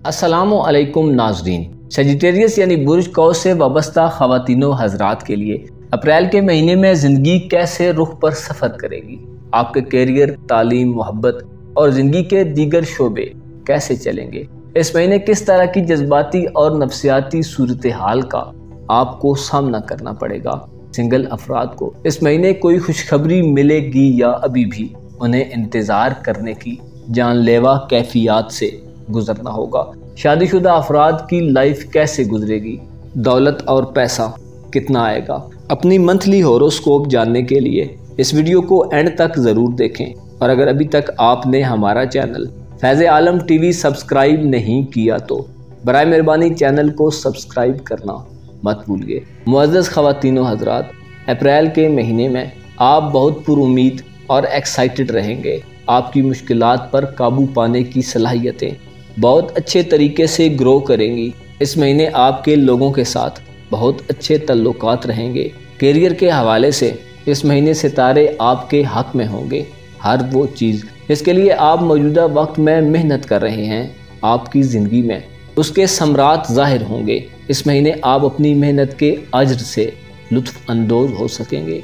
السلام علیکم ناظرین، سیجیٹیریس یعنی برج قوس سے وابستہ خواتین و حضرات کے لیے اپریل کے مہینے میں زندگی کیسے رخ پر سفر کرے گی؟ آپ کے کیریئر، تعلیم، محبت اور زندگی کے دیگر شعبے کیسے چلیں گے؟ اس مہینے کس طرح کی جذباتی اور نفسیاتی صورتحال کا آپ کو سامنا کرنا پڑے گا؟ سنگل افراد کو اس مہینے کوئی خوشخبری ملے گی یا ابھی بھی انہیں انتظار کرنے کی جان لیوا کیفیات سے گزرنا ہوگا؟ شادی شدہ افراد کی لائف کیسے گزرے گی؟ دولت اور پیسہ کتنا آئے گا؟ اپنی منتھلی ہوروسکوپ جاننے کے لیے اس ویڈیو کو اینڈ تک ضرور دیکھیں، اور اگر ابھی تک آپ نے ہمارا چینل فیض عالم ٹی وی سبسکرائب نہیں کیا تو برائے مہربانی چینل کو سبسکرائب کرنا مت بھولیے۔ معزز خواتین و حضرات، اپریل کے مہینے میں آپ بہت پر امید اور ایکسائٹڈ رہیں گے۔ آپ کی مشکلات پر قابو پانے کی صلاحیتیں بہت اچھے طریقے سے گرو کریں گی۔ اس مہینے آپ کے لوگوں کے ساتھ بہت اچھے تعلقات رہیں گے۔ کیریئر کے حوالے سے اس مہینے ستارے آپ کے حق میں ہوں گے۔ ہر وہ چیز جس کے لیے آپ موجودہ وقت میں محنت کر رہے ہیں، آپ کی زندگی میں اس کے ثمرات ظاہر ہوں گے۔ اس مہینے آپ اپنی محنت کے اجر سے لطف اندوز ہو سکیں گے۔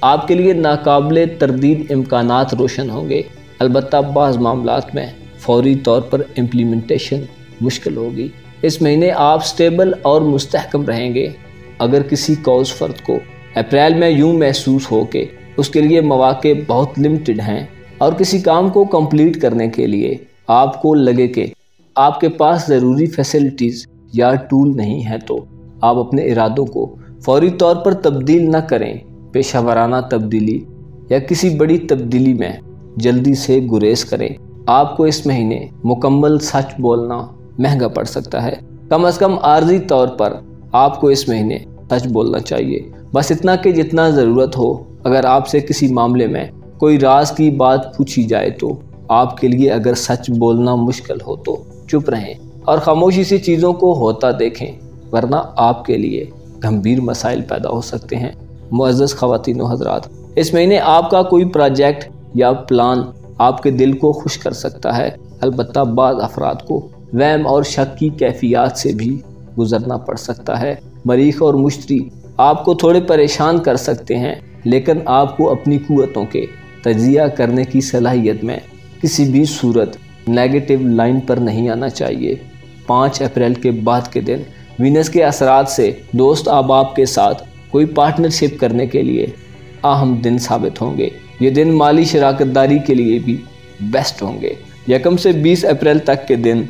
آپ کے لیے ناقابل تردید امکانات روشن ہوں گے، البتہ بعض معاملات میں فوری طور پر امپلیمنٹیشن مشکل ہوگی۔ اس مہینے آپ سٹیبل اور مستحکم رہیں گے۔ اگر کسی کاؤز فرد کو اپریل میں یوں محسوس ہو کہ اس کے لیے مواقع بہت لمیٹڈ ہیں اور کسی کام کو کمپلیٹ کرنے کے لیے آپ کو لگے کہ آپ کے پاس ضروری فیسلٹیز یا ٹول نہیں ہیں، تو آپ اپنے ارادوں کو فوری طور پر تبدیل نہ کریں۔ پیشہ ورانہ تبدیلی یا کسی بڑی تبدیلی میں جلدی سے گریز کریں۔ آپ کو اس مہینے مکمل سچ بولنا مہنگا پڑ سکتا ہے۔ کم از کم عارضی طور پر آپ کو اس مہینے سچ بولنا چاہیے، بس اتنا کہ جتنا ضرورت ہو۔ اگر آپ سے کسی معاملے میں کوئی راز کی بات پوچھی جائے تو آپ کے لیے اگر سچ بولنا مشکل ہو تو چپ رہیں اور خاموشی سے چیزوں کو ہوتا دیکھیں، ورنہ آپ کے لیے گمبھیر مسائل پیدا ہو سکتے ہیں۔ معزز خواتین و حضرات، اس مہینے آپ کا کوئی پروجیکٹ یا پلان آپ کے دل کو خوش کر سکتا ہے، البتہ بعض افراد کو وہم اور شک کی کیفیات سے بھی گزرنا پڑ سکتا ہے۔ مریخ اور مشتری آپ کو تھوڑے پریشان کر سکتے ہیں، لیکن آپ کو اپنی قوتوں کے تجزیہ کرنے کی صلاحیت میں کسی بھی صورت نیگیٹو لائن پر نہیں آنا چاہیے۔ 5 اپریل کے بعد کے دن وینس کے اثرات سے دوست احباب کے ساتھ کوئی پارٹنرشپ کرنے کے لیے اہم دن ثابت ہوں گے۔ یہ دن مالی شراکت داری کے لیے بھی بیسٹ ہوں گے۔ 1 سے 20 اپریل تک کے دن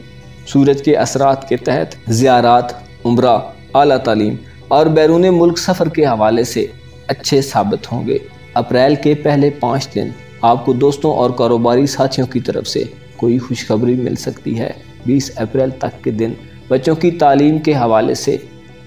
سورج کے اثرات کے تحت زیارات، عمرہ، اعلیٰ تعلیم اور بیرون ملک سفر کے حوالے سے اچھے ثابت ہوں گے۔ اپریل کے پہلے 5 دن آپ کو دوستوں اور کاروباری ساتھیوں کی طرف سے کوئی خوشخبری مل سکتی ہے۔ 20 اپریل تک کے دن بچوں کی تعلیم کے حوالے سے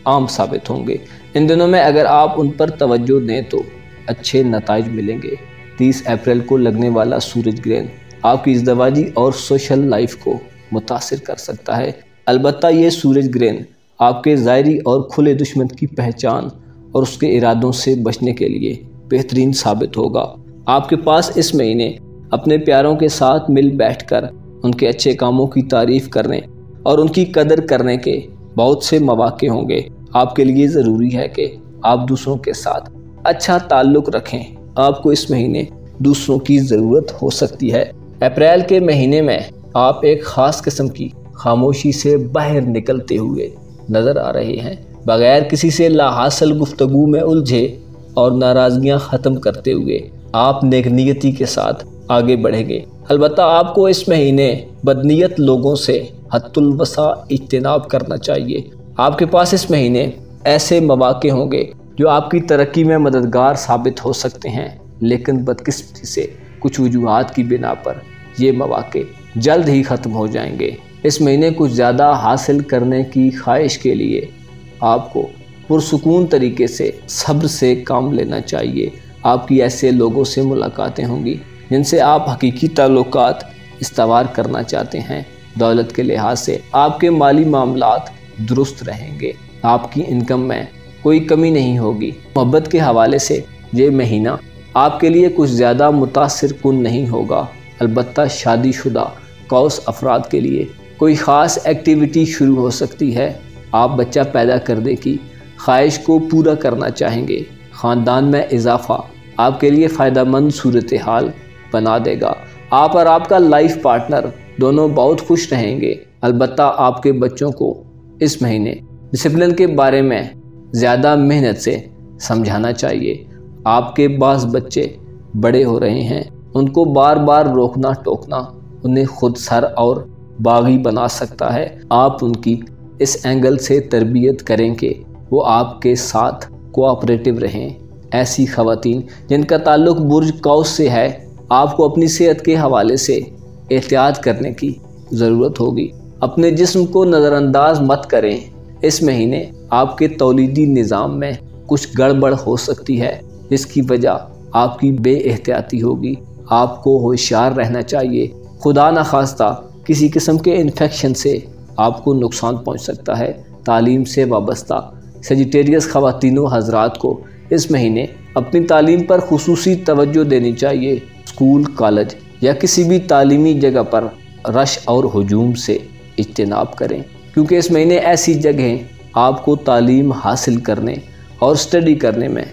عام ثابت ہوں گے۔ ان دنوں میں اگر آپ ان پر توجہ دیں تو اچھے نتائج ملیں گے۔ 30 اپریل کو لگنے والا سورج گرہن آپ کی ازدواجی اور سوشل لائف کو متاثر کر سکتا ہے، البتہ یہ سورج گرہن آپ کے ظاہری اور کھلے دشمن کی پہچان اور اس کے ارادوں سے بچنے کے لیے بہترین ثابت ہوگا۔ آپ کے پاس اس مہینے اپنے پیاروں کے ساتھ مل بیٹھ کر ان کے اچھے کاموں کی تعریف کرنے اور ان کی قدر کرنے کے بہت سے مواقع ہوں گے۔ آپ کے لیے ضروری ہے کہ آپ دوسروں کے ساتھ اچھا تعلق رکھیں۔ آپ کو اس مہینے دوسروں کی ضرورت ہو سکتی ہے۔ اپریل کے مہینے میں آپ ایک خاص قسم کی خاموشی سے باہر نکلتے ہوئے نظر آ رہے ہیں۔ بغیر کسی سے لا حاصل گفتگو میں الجھے اور ناراضگیاں ختم کرتے ہوئے آپ نیک نیتی کے ساتھ آگے بڑھیں گے۔ البتہ آپ کو اس مہینے بدنیت لوگوں سے حد الوسع اجتناب کرنا چاہیے۔ آپ کے پاس اس مہینے ایسے مواقع ہوں گے جو آپ کی ترقی میں مددگار ثابت ہو سکتے ہیں، لیکن بدقسمتی سے کچھ وجوہات کی بنا پر یہ مواقع جلد ہی ختم ہو جائیں گے۔ اس مہینے کچھ زیادہ حاصل کرنے کی خواہش کے لیے آپ کو پرسکون طریقے سے صبر سے کام لینا چاہیے۔ آپ کی ایسے لوگوں سے ملاقاتیں ہوں گی جن سے آپ حقیقی تعلقات استوار کرنا چاہتے ہیں۔ دولت کے لحاظ سے آپ کے مالی معاملات درست رہیں گے۔ آپ کی انکم میں کوئی کمی نہیں ہوگی۔ محبت کے حوالے سے یہ مہینہ آپ کے لیے کچھ زیادہ متاثر کن نہیں ہوگا، البتہ شادی شدہ قوس افراد کے لیے کوئی خاص ایکٹیویٹی شروع ہو سکتی ہے۔ آپ بچہ پیدا کرنے کی خواہش کو پورا کرنا چاہیں گے۔ خاندان میں اضافہ آپ کے لیے فائدہ مند صورتحال بنا دے گا۔ آپ اور آپ کا لائف پارٹنر دونوں بہت خوش رہیں گے۔ البتہ آپ کے بچوں کو اس مہینے ڈسپلن کے بارے میں زیادہ محنت سے سمجھانا چاہیے۔ آپ کے بعض بچے بڑے ہو رہے ہیں، ان کو بار بار روکنا ٹوکنا انہیں خود سر اور باغی بنا سکتا ہے۔ آپ ان کی اس اینگل سے تربیت کریں کہ وہ آپ کے ساتھ کوآپریٹو رہیں۔ ایسی خواتین جن کا تعلق برج قوس سے ہے، آپ کو اپنی صحت کے حوالے سے احتیاط کرنے کی ضرورت ہوگی۔ اپنے جسم کو نظر انداز مت کریں۔ اس مہینے آپ کے تولیدی نظام میں کچھ گڑبڑ ہو سکتی ہے، جس کی وجہ آپ کی بے احتیاطی ہوگی۔ آپ کو ہوشیار رہنا چاہیے۔ خدا نخواستہ کسی قسم کے انفیکشن سے آپ کو نقصان پہنچ سکتا ہے۔ تعلیم سے وابستہ سیجیٹیریس خواتین و حضرات کو اس مہینے اپنی تعلیم پر خصوصی توجہ دینی چاہیے۔ اسکول، کالج یا کسی بھی تعلیمی جگہ پر رش اور ہجوم سے اجتناب کریں، کیونکہ اس مہینے ایسی جگہیں آپ کو تعلیم حاصل کرنے اور اسٹڈی کرنے میں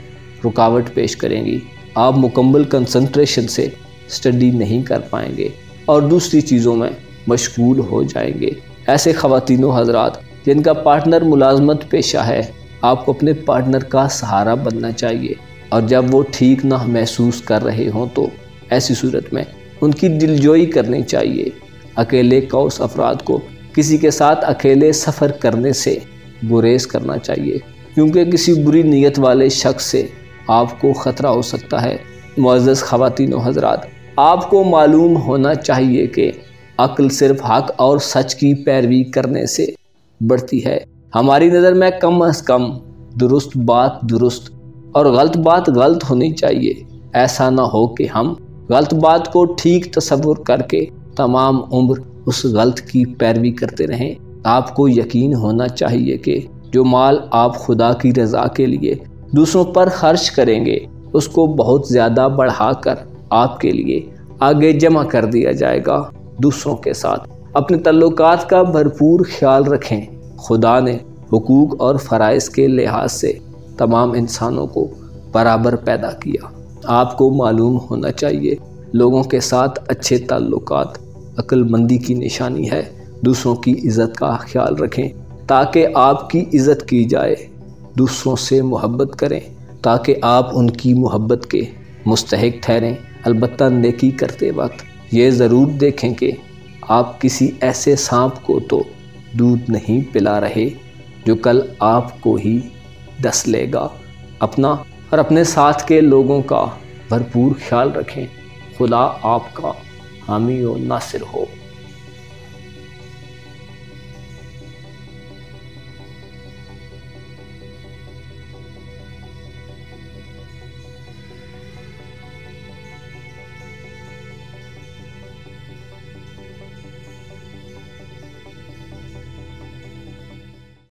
رکاوٹ پیش کریں گی۔ آپ مکمل کنسنٹریشن سے اسٹڈی نہیں کر پائیں گے اور دوسری چیزوں میں مشغول ہو جائیں گے۔ ایسے خواتین و حضرات جن کا پارٹنر ملازمت پیشہ ہے، آپ کو اپنے پارٹنر کا سہارا بننا چاہیے، اور جب وہ ٹھیک نہ محسوس کر رہے ہوں تو ایسی صورت میں ان کی دلجوئی کرنی چاہیے۔ اکیلے قوس افراد کو کسی کے ساتھ اکیلے سفر کرنے سے گریز کرنا چاہیے، کیونکہ کسی بری نیت والے شخص سے آپ کو خطرہ ہو سکتا ہے۔ معزز خواتین و حضرات، آپ کو معلوم ہونا چاہیے کہ عقل صرف حق اور سچ کی پیروی کرنے سے بڑھتی ہے۔ ہماری نظر میں کم از کم درست بات درست اور غلط بات غلط ہونی چاہیے۔ ایسا نہ ہو کہ ہم غلط بات کو ٹھیک تصور کر کے تمام عمر اس غلط کی پیروی کرتے رہیں۔ آپ کو یقین ہونا چاہیے کہ جو مال آپ خدا کی رضا کے لیے دوسروں پر خرچ کریں گے، اس کو بہت زیادہ بڑھا کر آپ کے لیے آگے جمع کر دیا جائے گا۔ دوسروں کے ساتھ اپنے تعلقات کا بھرپور خیال رکھیں۔ خدا نے حقوق اور فرائض کے لحاظ سے تمام انسانوں کو برابر پیدا کیا۔ آپ کو معلوم ہونا چاہیے لوگوں کے ساتھ اچھے تعلقات عقل مندی کی نشانی ہے۔ دوسروں کی عزت کا خیال رکھیں تاکہ آپ کی عزت کی جائے۔ دوسروں سے محبت کریں تاکہ آپ ان کی محبت کے مستحق ٹھہریں۔ البتہ نیکی کرتے وقت یہ ضرور دیکھیں کہ آپ کسی ایسے سانپ کو تو دودھ نہیں پلا رہے جو کل آپ کو ہی ڈس لے گا۔ اپنا اور اپنے ساتھ کے لوگوں کا بھرپور خیال رکھیں۔ خدا آپ کا حامی و ناصر ہو۔